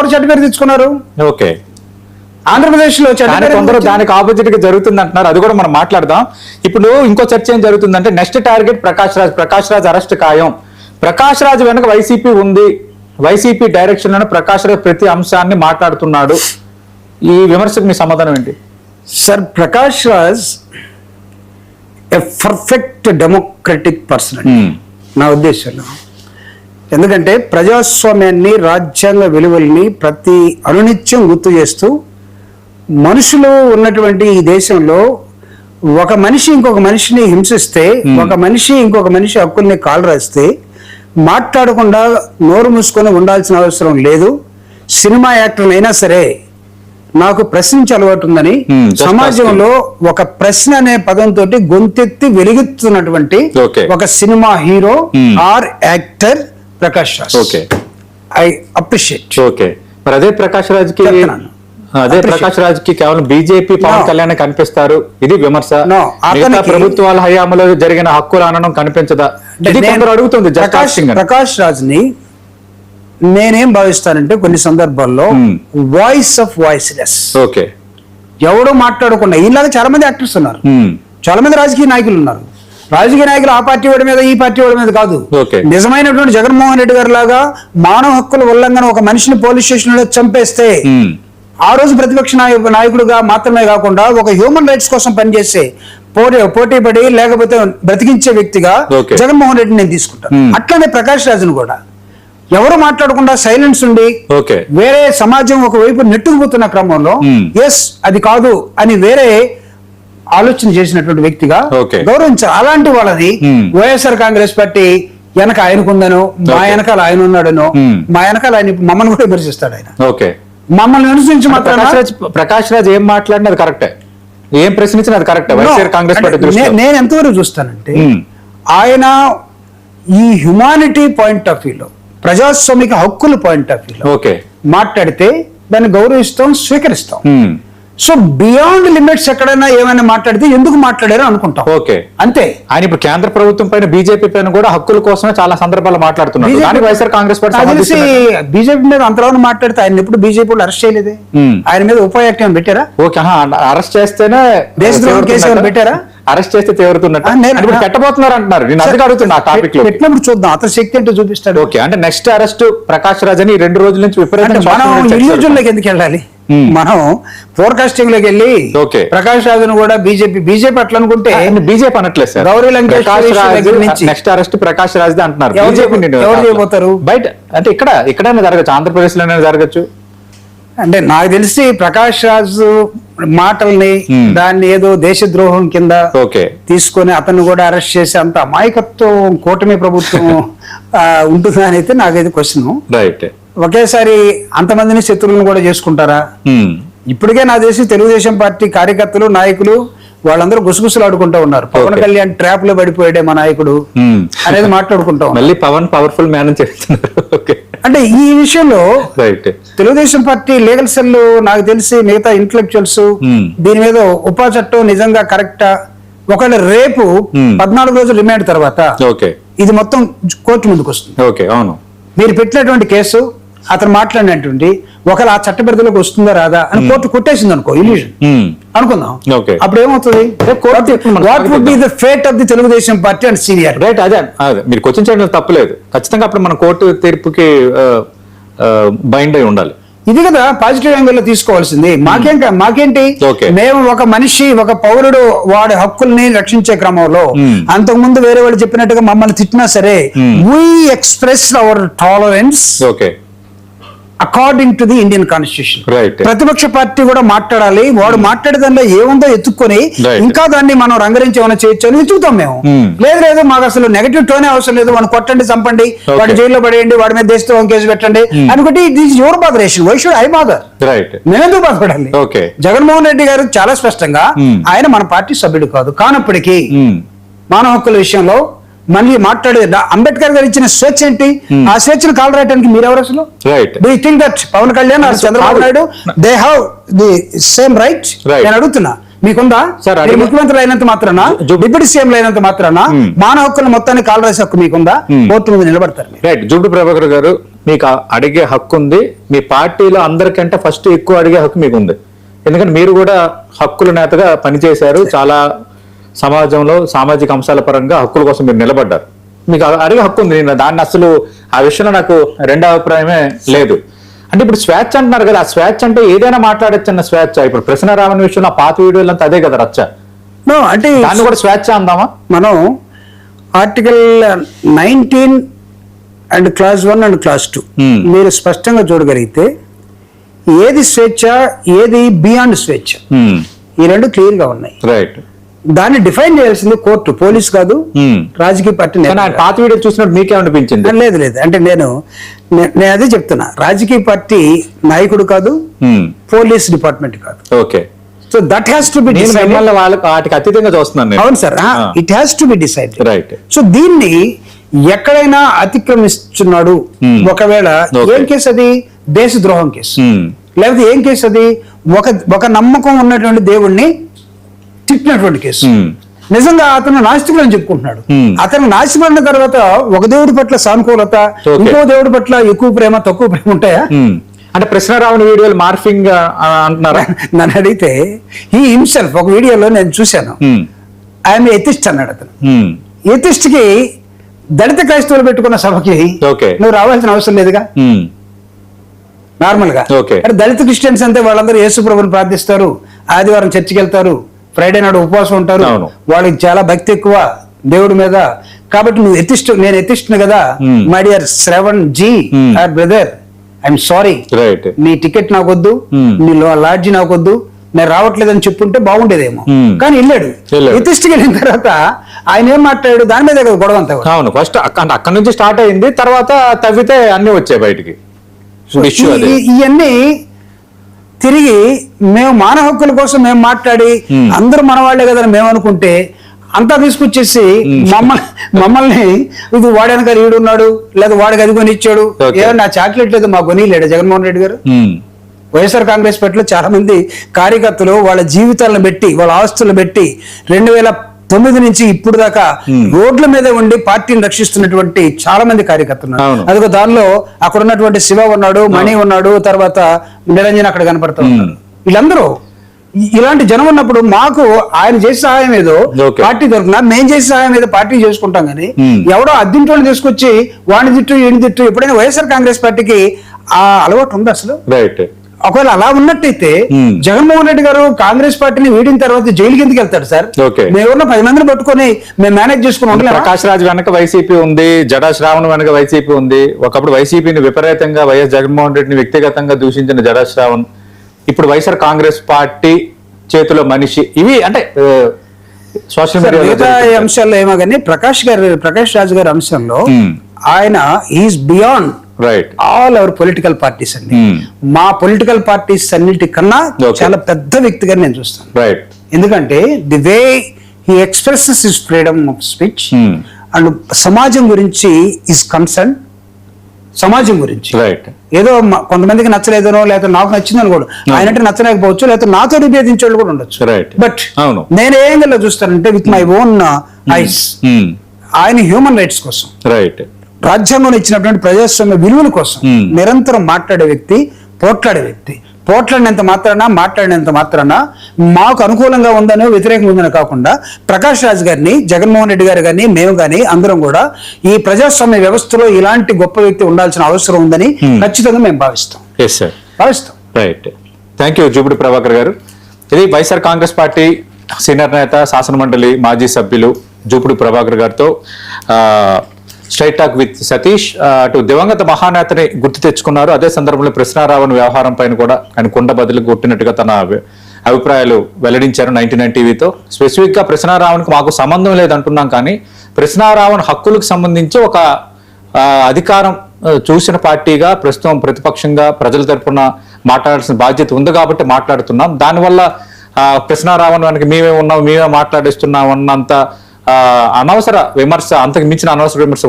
ఎవరు చెడ్డ పేరు తెచ్చుకున్నారు? ఓకే, ఆంధ్రప్రదేశ్ లో కొందరు దానికి ఆపోజిట్ గా జరుగుతుంది అంటున్నారు. అది కూడా మనం మాట్లాడదాం. ఇప్పుడు ఇంకో చర్చ ఏం జరుగుతుందంటే next target Prakash Raj arrest ఖాయం. ప్రకాష్ రాజ్ వెనక వైసీపీ ఉంది, వైసీపీ డైరెక్షన్ లోనే ప్రకాష్ రాజ్ ప్రతి అంశాన్ని మాట్లాడుతున్నాడు. ఈ విమర్శకు మీ సమాధానం ఏంటి? Sir, Prakash Raj a perfect democratic person నా ఉద్దేశంలో. ఎందుకంటే ప్రజాస్వామ్యాన్ని, రాజ్యాంగ విలువల్ని ప్రతి అనునిత్యం గుర్తు చేస్తూ మనుషులు ఉన్నటువంటి ఈ దేశంలో ఒక మనిషి ఇంకొక మనిషిని హింసిస్తే, ఒక మనిషి ఇంకొక మనిషి హక్కుల్ని కాలు రాస్తే మాట్లాడకుండా నోరు మూసుకొని ఉండాల్సిన అవసరం లేదు. సినిమా యాక్టర్లు అయినా సరే నాకు ప్రశ్నించే అలవాటు ఉందని సమాజంలో ఒక ప్రశ్న అనే పదంతో గొంతెత్తి వెలుగుతున్నటువంటి ఒక cinema hero or actor Prakash Raj. I appreciate. Okay, మరి అదే ప్రకాష్ రాజ్ కి కేవలం బీజేపీ పవన్ కళ్యాణ్ కనిపిస్తారు, ఇది విమర్శ. ప్రభుత్వాల హయాంలో జరిగిన హక్కుల అనడం కనిపించదా? అడుగుతుంది. ప్రకాష్ రాజ్ ని నేనేం భావిస్తానంటే కొన్ని సందర్భాల్లో వాయిస్ ఆఫ్ వాయిస్లెస్. ఓకే, ఎవడో మాట్లాడకుండా ఇలాగా చాలా మంది యాక్టర్స్ ఉన్నారు, చాలా మంది రాజకీయ నాయకులు ఉన్నారు. రాజకీయ నాయకులు ఆ పార్టీ వాడి మీద ఈ పార్టీ వాడి మీద కాదు, నిజమైనటువంటి జగన్మోహన్ రెడ్డి గారి లాగా మానవ హక్కుల ఉల్లంఘన ఒక మనిషిని పోలీస్ స్టేషన్ లో చంపేస్తే ఆ రోజు ప్రతిపక్ష నాయకుడుగా మాత్రమే కాకుండా ఒక హ్యూమన్ రైట్స్ కోసం పనిచేసే పోటీపడి లేకపోతే బ్రతికించే వ్యక్తిగా జగన్మోహన్ రెడ్డిని నేను తీసుకుంటాను. అట్లనే ప్రకాష్ రాజును కూడా ఎవరు మాట్లాడకుండా సైలెన్స్ ఉండి వేరే సమాజం ఒకవైపు నెట్టుకుపోతున్న క్రమంలో ఎస్ అది కాదు అని వేరే ఆలోచన చేసినటువంటి వ్యక్తిగా గౌరవించాలి. అలాంటి వాళ్ళని వైఎస్ఆర్ కాంగ్రెస్ పార్టీ వెనక ఆయనకుందనో, మా వెనకాల ఆయన ఉన్నాడనో, మా వెనకాల ఆయన మమ్మల్ని కూడా విమర్శిస్తాడు. ఆయన మమ్మల్ని విమర్శించి ప్రకాష్ రాజ్ ఏం మాట్లాడినా అది కరెక్టే, ఏం ప్రశ్నించినా అది కరెక్టే. వైఎస్ఆర్ కాంగ్రెస్ పార్టీ నేను ఎంతవరకు చూస్తానంటే ఆయన ఈ హ్యుమానిటీ పాయింట్ ఆఫ్ వ్యూలో, ప్రజాస్వామిక హక్కుల పాయింట్ ఆఫ్ వ్యూలో మాట్లాడితే దాన్ని గౌరవిస్తాం, స్వీకరిస్తాం. సో బియాండ్ లిమిట్స్ ఎక్కడైనా ఏమైనా మాట్లాడితే ఎందుకు మాట్లాడారో అనుకుంటాం. ఓకే, అంతే. ఆయన ఇప్పుడు కేంద్ర ప్రభుత్వం పైన, బీజేపీ పైన కూడా హక్కుల కోసమే చాలా సందర్భాలు మాట్లాడుతున్నారు. వైఎస్ఆర్ కాంగ్రెస్ పార్టీ బీజేపీ మీద అంతలో మాట్లాడితే ఆయన ఎప్పుడు బీజేపీ వాళ్ళు అరెస్ట్ చేయలేదే. ఆయన మీద ఉప యాక్ట్ ఏమైనా పెట్టారా? ఓకే, అరెస్ట్ చేస్తేనే దేశద్రోహం కేసు ఏమైనా పెట్టారా? అరెస్ట్ చేస్తే తీవ్రతున్నట్టు పెట్టబోతున్నారు అంటున్నారు. నేను అందుకు అడుగుతున్నా టాపిక్ లో. పెట్టినప్పుడు చూద్దాం, అతని శక్తి ఏంటో చూపిస్తాడు. ఓకే, అంటే నెక్స్ట్ అరెస్ట్ ప్రకాష్ రాజ్ అని 2 రోజుల నుంచి విపరీతంగా మనం ఇండివిజువల్లోకి ఎందుకు వెళ్ళాలి? మనం ఫోర్కాస్టింగ్ లోకి వెళ్ళి ప్రకాష్ రాజును కూడా బీజేపీ అట్లా అనుకుంటే బీజేపీ అనట్లేదు sir. Gauri Lankesh next arrest Prakash Raj అంటున్నారు. ఎవరు చేయబోతారు? బయట అంటే ఇక్కడైనా జరగచ్చు, ఆంధ్రప్రదేశ్ లోనే జరగచ్చు. అంటే నాకు తెలిసి ప్రకాష్ రాజ్ మాటల్ని దాన్ని ఏదో దేశద్రోహం కింద తీసుకొని అతన్ని కూడా అరెస్ట్ చేసి అంత అమాయకత్వం కూటమి ప్రభుత్వం ఉంటుందా అని అయితే నాకైతే క్వశ్చన్. రైట్, ఒకేసారి అంతమందిని శత్రువులను కూడా చేసుకుంటారా? ఇప్పటికే నా తెలిసి తెలుగుదేశం పార్టీ కార్యకర్తలు, నాయకులు వాళ్ళందరూ గుసగుసలు ఆడుకుంటూ ఉన్నారు. పవన్ కళ్యాణ్ ట్రాప్ లో పడిపోయాడే మా నాయకుడు అనేది మాట్లాడుకుంటా మళ్ళీ పవన్ పవర్ఫుల్ మ్యాన్ అంటే ఈ విషయంలో తెలుగుదేశం పార్టీ లీగల్ సెల్ నాకు తెలిసి మిగతా ఇంటలెక్చువల్స్ దీని మీద ఉపా చట్టం నిజంగా కరెక్టా, ఒకవేళ రేపు 14 రోజులు రిమాండ్ తర్వాత ఇది మొత్తం కోర్టు ముందుకు వస్తుంది. అవును, మీరు పెట్టినటువంటి కేసు అతను మాట్లాడినటువంటి ఒకవేళ ఆ చట్ట పరిధిలోకి వస్తుందా రాదా అని కోర్టు కొట్టేసింది అనుకో, ఇల్యూజన్ అనుకుందాం. అప్పుడు ఏమవుతుంది? What would be the fate of the Telugu Desam party and senior? Right, అదే మీరు క్వశ్చన్ చేయడం తప్పలేదు. ఖచ్చితంగా అప్పుడు మన కోర్టు తీర్పుకి బైండ్ అయి ఉండాలి. ఇది కదా పాజిటివ్ యాంగిల్ లో తీసుకోవాల్సింది. మాకేంటి, మేము ఒక మనిషి, ఒక పౌరుడు వాడి హక్కుల్ని రక్షించే క్రమంలో అంతకుముందు వేరే వాళ్ళు చెప్పినట్టుగా మమ్మల్ని తిట్టినా సరే we express our tolerance according to the Indian constitution. ప్రతిపక్ష పార్టీ కూడా మాట్లాడాలి, వాడు మాట్లాడే దానిలో ఏముందో ఎత్తుక్కొని ఇంకా దాన్ని మనం రంగరించి ఏమైనా చేయొచ్చు అని ఎత్తుకుతాం మేము. లేదు మాకు అసలు నెగటివ్ టోనే అవసరం లేదు, వాడిని కొట్టండి, చంపండి, వాడి జైల్లో పడేయండి, వాడి మీద దేశద్రోహం కేసు పెట్టండి అనుకుంటే this your botheration. Why should I bother? మేమెందుకు బాధపడాలి? జగన్మోహన్ రెడ్డి గారు చాలా స్పష్టంగా ఆయన మన పార్టీ సభ్యుడు కాదు, కానప్పటికీ మానవ హక్కుల విషయంలో మళ్ళీ మాట్లాడే అంబేద్కర్ గారు ఇచ్చిన స్వేచ్ఛ ఏంటి? ఆ స్వేచ్ఛను కాల్ రాయడానికి మీరెవరు అసలు? Do you think that Pawan Kalyan or Chandrababu Naidu they have the same right? నేను అడుగుతున్నా, మీకుందా? ముఖ్యమంత్రి అయినంత మాత్రాన, డిప్యూటీ సీఎం అయినంత మాత్రాన మానవ హక్కులు మొత్తాన్ని కాల్ రాసే హక్కు మీకుందా? కోర్టు మీద నిలబడతారు. రైట్, జూబ్లీ ప్రభాకర్ గారు మీకు అడిగే హక్కు ఉంది. మీ పార్టీలో అందరికంటే ఫస్ట్ ఎక్కువ అడిగే హక్కు మీకు ఉంది. ఎందుకంటే మీరు కూడా హక్కుల నేతగా పనిచేశారు. చాలా సమాజంలో సామాజిక అంశాల పరంగా హక్కుల కోసం మీరు నిలబడ్డారు. మీకు అడిగే హక్కు ఉంది. నేను దాన్ని అసలు ఆ విషయంలో నాకు రెండో అభిప్రాయమే లేదు. అంటే ఇప్పుడు స్వేచ్ఛ అంటున్నారు కదా, ఆ స్వేచ్ఛ అంటే ఏదైనా మాట్లాడచ్చు అన్న స్వేచ్ఛ. ఇప్పుడు ప్రశ్నారావణ విషయంలో పాత వీడియోలు అంతా అదే కదా రచ్చ. అంటే దాన్ని కూడా స్వేచ్ఛ అందామా? మనం article 19 and class 1 and class 2 మీరు స్పష్టంగా చూడగలిగితే ఏది స్వేచ్ఛ, ఏది బియాండ్ స్వేచ్ఛ, ఈ రెండు క్లియర్ గా ఉన్నాయి. రైట్. దాన్ని డిఫైన్ చేయాల్సింది కోర్టు, పోలీస్ కాదు, రాజకీయ పార్టీ. పాత వీడియో చూసినప్పుడు మీకేమనిపించింది? లేదు లేదు, అంటే నేను అదే చెప్తున్నా, రాజకీయ పార్టీ నాయకుడు కాదు, పోలీస్ డిపార్ట్మెంట్ కాదు. Okay. So that has to be decided. వాటికి అతీతంగా చూస్తున్నాను. అవును sir, it has to be decided. Right. So దీన్ని ఎక్కడైనా అతిక్రమిస్తున్నాడు, ఒకవేళ ఏం కేసు అది? దేశద్రోహం కేసు. లేకపోతే ఏం కేసు అది? ఒక నమ్మకం ఉన్నటువంటి దేవుణ్ణి తిట్టినటువంటి కేసు. నిజంగా అతను నాస్తికుడు అని చెప్పుకుంటున్నాడు. అతను నాస్తికుడు తర్వాత ఒక దేవుడి పట్ల సానుకూలత, ఇంకో దేవుడి పట్ల ఎక్కువ ప్రేమ, తక్కువ ప్రేమ ఉంటాయా? అంటే ప్రశ్నారావణ వీడియోలు మార్ఫింగ్ అంటున్నారా? నన్ను అడిగితే ఈ హిమ్సెల్ఫ్ ఒక వీడియోలో నేను చూశాను, ఐఎమ్ ఎథిస్ట్ అన్నాడు అతను. ఎథిస్ట్ కి దళిత క్రైస్తవులు పెట్టుకున్న సభకి నువ్వు రావాల్సిన అవసరం లేదుగా నార్మల్ గా. అంటే దళిత క్రిస్టియన్స్ అంతే, వాళ్ళందరూ యేసు ప్రభుని ప్రార్థిస్తారు, ఆదివారం చర్చికి వెళ్తారు, ఫ్రైడే నాడు ఉపవాసం ఉంటారు, వాళ్ళకి చాలా భక్తి ఎక్కువ దేవుడి మీద. కాబట్టి నువ్వు ఎథిస్ట్, నేను ఎథిస్ట్ కదా, my dear Shravan ji or brother, I'm sorry, నీ టికెట్ నాకొద్దు, నీ లాడ్జి నాకొద్దు, నేను రావట్లేదని చెప్పుంటే బాగుండేదేమో. కానీ వెళ్ళాడు. ఎథిస్ట్కి వెళ్ళిన తర్వాత ఆయన ఏం మాట్లాడాడు, దాని మీద కదా గొడవ అంతా. అవును, ఫస్ట్ అక్కడ నుంచి స్టార్ట్ అయింది, తర్వాత తవ్వితే అన్ని వచ్చాయి బయటికి. ఇవన్నీ తిరిగి మేము మానవ హక్కుల కోసం మేము మాట్లాడి అందరూ మన వాళ్లే కదా మేము అనుకుంటే అంతా తీసుకొచ్చేసి మమ్మల్ని ఇది వాడనక ఈడున్నాడు, లేదా వాడికి అది కొని ఇచ్చాడు, ఏమన్నా చాక్లెట్ లేదు మా కొని లేడు జగన్మోహన్ రెడ్డి గారు. వైఎస్ఆర్ కాంగ్రెస్ పార్టీలో చాలా మంది కార్యకర్తలు వాళ్ళ జీవితాలను పెట్టి, వాళ్ళ ఆస్తులను పెట్టి 2009 నుంచి ఇప్పుడు దాకా రోడ్ల మీద ఉండి పార్టీని రక్షిస్తున్నటువంటి చాలా మంది కార్యకర్తలు. అదిగో దానిలో అక్కడ ఉన్నటువంటి శివ ఉన్నాడు, మణి ఉన్నాడు, తర్వాత నిరంజన్ అక్కడ కనపడుతూ ఉన్నారు. వీళ్ళందరూ ఇలాంటి జనం ఉన్నప్పుడు మాకు ఆయన చేసే సహాయం ఏదో పార్టీ తరఫున మేము చేసే సహాయం ఏదో పార్టీ చేసుకుంటాం. కానీ ఎవడో అద్దింటోళ్ళు తీసుకొచ్చి వాడిని తిట్టు ఈయన తిట్టు, ఎప్పుడైనా వైఎస్ఆర్ కాంగ్రెస్ పార్టీకి ఆ అలవాటు ఉంది అసలు? ఒకవేళ అలా ఉన్నట్టయితే జగన్మోహన్ రెడ్డి గారు కాంగ్రెస్ పార్టీని వీడిన తర్వాత జైలుకి ఎందుకు వెళ్తాడు సార్? మేము 10 మందిని పట్టుకొని మేము మేనేజ్ చేసుకుని. ప్రకాష్ రాజ్ వెనక వైసీపీ ఉంది, జడా శ్రావణ్ వెనక వైసీపీ ఉంది. ఒకప్పుడు వైసీపీని విపరీతంగా వైఎస్ జగన్మోహన్ రెడ్డిని వ్యక్తిగతంగా దూషించిన జడా శ్రావణ్ ఇప్పుడు వైఎస్ఆర్ కాంగ్రెస్ పార్టీ చేతిలో మనిషి. ఇవి అంటే సోషల్ మీడియా అంశాల్లో ఏమో కానీ ప్రకాష్ రాజ్ గారి అంశంలో ఆయన is beyond all our political parties అండి. మా పొలిటికల్ పార్టీస్ అన్నిటి కన్నా చాలా పెద్ద వ్యక్తిగా నేను చూస్తాను. ఎందుకంటే the way he expresses his freedom of speech and సమాజం గురించి ఈజ్ కన్సర్న్. సమాజం గురించి ఏదో కొంతమందికి నచ్చలేదనో లేదా నాకు నచ్చిందని కూడా ఆయనంటే నచ్చలేకపోవచ్చు, లేదా నాతో విభేదించే వాళ్ళు కూడా ఉండొచ్చు. బట్ నేను ఏ యాంగిల్లో చూస్తానంటే విత్ మై ఓన్ ఐస్ ఆయన హ్యూమన్ రైట్స్ కోసం, రాజ్యాంగంలో ఇచ్చినటువంటి ప్రజాస్వామ్య విలువల కోసం నిరంతరం మాట్లాడే వ్యక్తి, పోట్లాడే వ్యక్తి. పోట్లాడినంత మాత్రాన, మాట్లాడినంత మాత్రాన మాకు అనుకూలంగా ఉందనో వ్యతిరేకంగా ఉందనో కాకుండా ప్రకాష్ రాజ్ గారిని, జగన్మోహన్ రెడ్డి గారు కానీ మేము కానీ అందరం కూడా ఈ ప్రజాస్వామ్య వ్యవస్థలో ఇలాంటి గొప్ప వ్యక్తి ఉండాల్సిన అవసరం ఉందని ఖచ్చితంగా మేము భావిస్తాం. Right. Thank you Jupudi Prabhakar గారు. ఇది వైఎస్ఆర్ కాంగ్రెస్ పార్టీ సీనియర్ నేత, శాసనమండలి మాజీ సభ్యులు జూపిడి ప్రభాకర్ గారితో స్ట్రైట్ టాక్ విత్ సతీష్. అటు దివంగత మహానేతని గుర్తు తెచ్చుకున్నారు. అదే సందర్భంలో ప్రశ్నారావణ వ్యవహారం పైన కూడా ఆయన కుండ బదులు కొట్టినట్టుగా తన అభిప్రాయాలు వెల్లడించారు 99 టీవీతో. స్పెసిఫిక్ గా ప్రశ్నారావణకు మాకు సంబంధం లేదంటున్నాం, కానీ ప్రశ్నారావణ హక్కులకు సంబంధించి ఒక అధికారం చూసిన పార్టీగా ప్రస్తుతం ప్రతిపక్షంగా ప్రజల తరఫున మాట్లాడాల్సిన బాధ్యత ఉంది కాబట్టి మాట్లాడుతున్నాం. దానివల్ల ప్రశ్నారావణ వెనక మేమే ఉన్నాం, మేమే మాట్లాడిస్తున్నాం అన్నంత అనవసర విమర్శ, అంతకు మించిన అనవసర విమర్శ